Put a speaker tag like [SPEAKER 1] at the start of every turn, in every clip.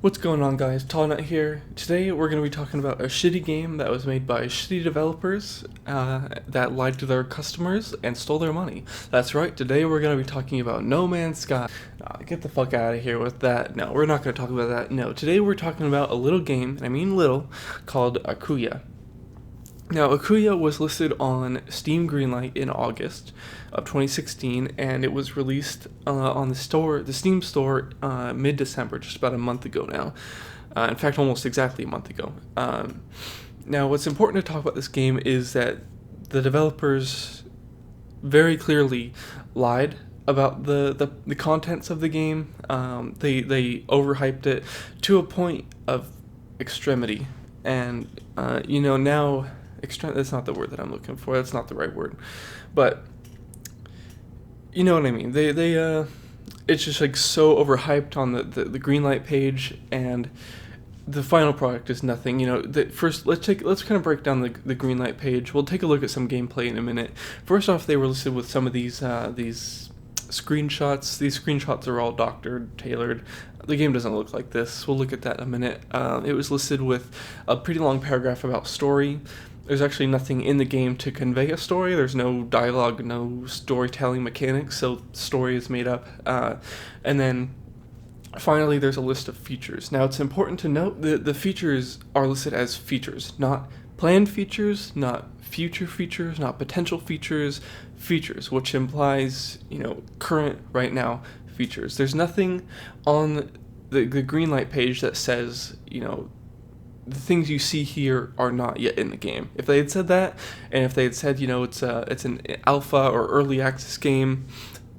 [SPEAKER 1] What's going on, guys? ToddNaut here. Today we're going to be talking about a shitty game that was made by shitty developers that lied to their customers and stole their money. That's right, today we're going to be talking about No Man's Sky. Get the fuck out of here with that. No, we're not going to talk about that. No, today we're talking about a little game, and I mean little, called Akuya. Now, Akuya was listed on Steam Greenlight in August of 2016, and it was released on the Steam store, mid-December, just about a month ago now. In fact, almost exactly a month ago. Now, what's important to talk about this game is that the developers very clearly lied about the contents of the game. They overhyped it to a point of extremity, and now. That's not the word that I'm looking for. That's not the right word, but you know what I mean. It's just like so overhyped on the Greenlight page, and the final product is nothing. First let's kind of break down the Greenlight page. We'll take a look at some gameplay in a minute. First off, they were listed with some of these screenshots. These screenshots are all doctored, tailored. The game doesn't look like this. We'll look at that in a minute. It was listed with a pretty long paragraph about story. There's actually nothing in the game to convey a story. There's no dialogue, no storytelling mechanics, so story is made up. And then finally, there's a list of features. Now, it's important to note that the features are listed as features, not planned features, not future features, not potential features, which implies, current, right now, features. There's nothing on the Greenlight page that says, the things you see here are not yet in the game. If they had said that, and if they had said, it's an alpha or early access game,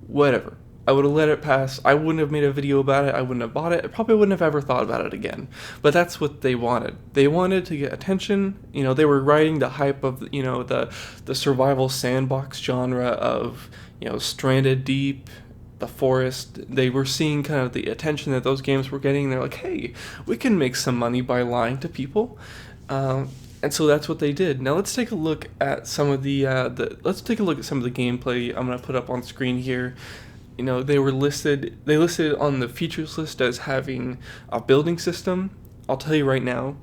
[SPEAKER 1] whatever, I would have let it pass. I wouldn't have made a video about it. I wouldn't have bought it. I probably wouldn't have ever thought about it again. But that's what they wanted. They wanted to get attention. They were riding the hype of, the survival sandbox genre of, Stranded Deep, The Forest. They were seeing kind of the attention that those games were getting. They're like, hey, we can make some money by lying to people. And so that's what they did. Now let's take a look at some of the gameplay I'm going to put up on screen here. They listed on the features list as having a building system. I'll tell you right now,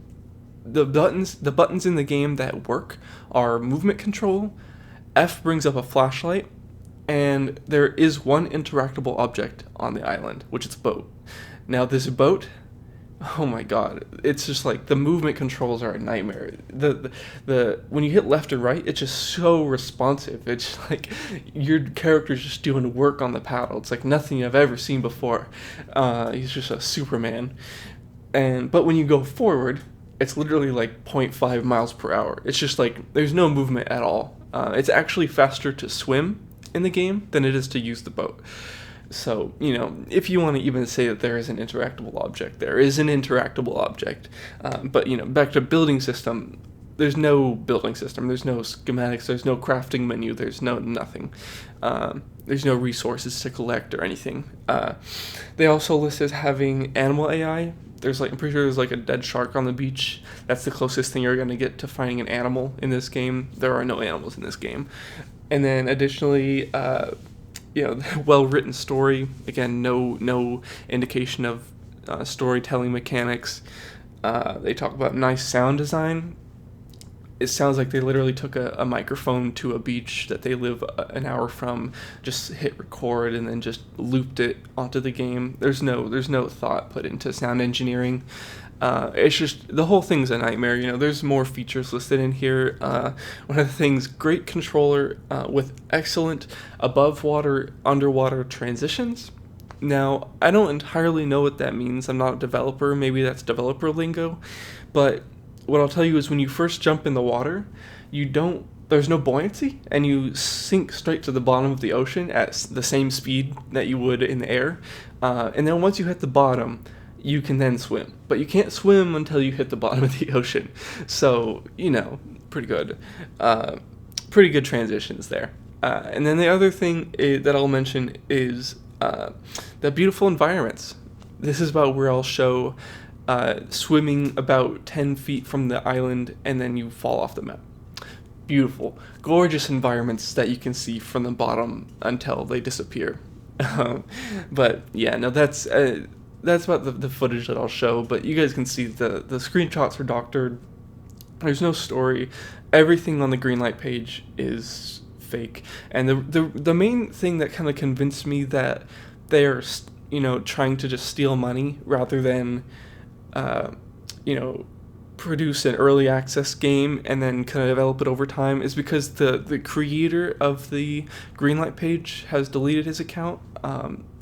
[SPEAKER 1] the buttons in the game that work are movement control. F brings up a flashlight, and there is one interactable object on the island, which is a boat. Now this boat, oh my god, it's just like the movement controls are a nightmare. The when you hit left and right, it's just so responsive. It's like your character's just doing work on the paddle. It's like nothing I've ever seen before. He's just a Superman. But when you go forward, it's literally like 0.5 miles per hour. It's just like there's no movement at all. It's actually faster to swim in the game than it is to use the boat. So, if you want to even say that there is an interactable object, there is an interactable object. But, back to building system, there's no building system. There's no schematics. There's no crafting menu. There's no nothing. There's no resources to collect or anything. They also list as having animal AI. I'm pretty sure there's like a dead shark on the beach. That's the closest thing you're going to get to finding an animal in this game. There are no animals in this game. And then additionally, well-written story. Again, no indication of storytelling mechanics. They talk about nice sound design. It sounds like they literally took a microphone to a beach that they live an hour from, just hit record, and then just looped it onto the game. There's no thought put into sound engineering. It's just, the whole thing's a nightmare. There's more features listed in here. One of the things, great controller with excellent above water, underwater transitions. Now, I don't entirely know what that means. I'm not a developer. Maybe that's developer lingo. But what I'll tell you is when you first jump in the water, there's no buoyancy, and you sink straight to the bottom of the ocean at the same speed that you would in the air. And then once you hit the bottom, you can then swim. But you can't swim until you hit the bottom of the ocean. So, pretty good. Pretty good transitions there. And then the other thing that I'll mention is the beautiful environments. This is about where I'll show swimming about 10 feet from the island, and then you fall off the map. Beautiful, gorgeous environments that you can see from the bottom until they disappear. But yeah, no, that's that's about the footage that I'll show. But you guys can see the screenshots are doctored. There's no story. Everything on the Greenlight page is fake. And the main thing that kind of convinced me that they're trying to just steal money rather than produce an early access game and then kind of develop it over time is because the creator of the Greenlight page has deleted his account.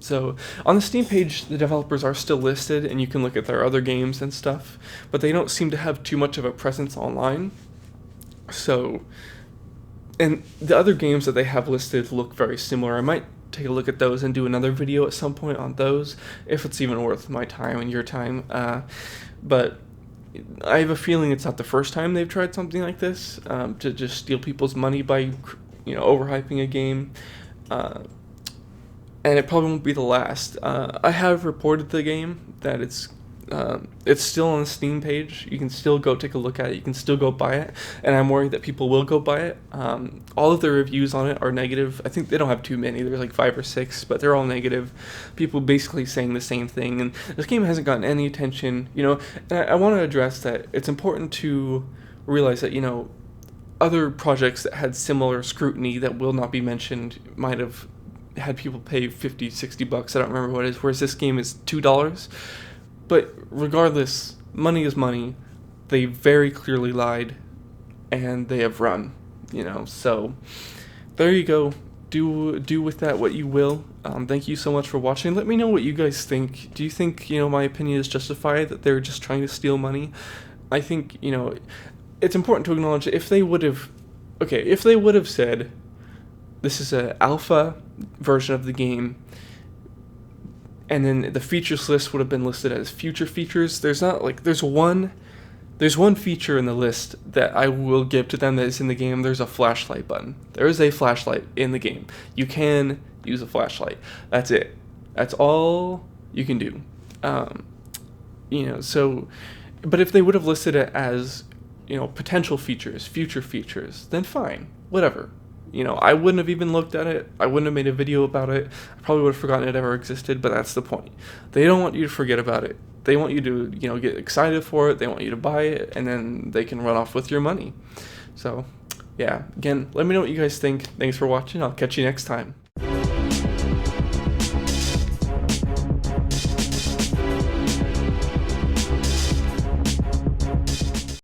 [SPEAKER 1] So on the Steam page, the developers are still listed and you can look at their other games and stuff, but they don't seem to have too much of a presence online. So, and the other games that they have listed look very similar. I might take a look at those and do another video at some point on those, if it's even worth my time and your time. But I have a feeling it's not the first time they've tried something like this, to just steal people's money by, overhyping a game. And it probably won't be the last. I have reported the game that it's still on the Steam page. You can still go take a look at it. You can still go buy it. And I'm worried that people will go buy it. All of the reviews on it are negative. I think they don't have too many. There's like 5 or 6, but they're all negative. People basically saying the same thing. And this game hasn't gotten any attention. And I want to address that it's important to realize that, other projects that had similar scrutiny that will not be mentioned might have had people pay $50-$60. I don't remember what it is. Whereas this game is $2. But regardless, money is money. They very clearly lied, and they have run. So there you go. Do with that what you will. Thank you so much for watching. Let me know what you guys think. Do you think my opinion is justified that they're just trying to steal money? I think it's important to acknowledge if they would have said this is an alpha version of the game, and then the features list would have been listed as future features. There's one feature in the list that I will give to them that is in the game. There's a flashlight button. There is a flashlight in the game. You can use a flashlight. That's it. That's all you can do. So, but if they would have listed it as, potential features, future features, then fine, whatever. I wouldn't have even looked at it. I wouldn't have made a video about it. I probably would have forgotten it ever existed, but that's the point. They don't want you to forget about it. They want you to, get excited for it. They want you to buy it, and then they can run off with your money. So, yeah, again, let me know what you guys think. Thanks for watching. I'll catch you next time.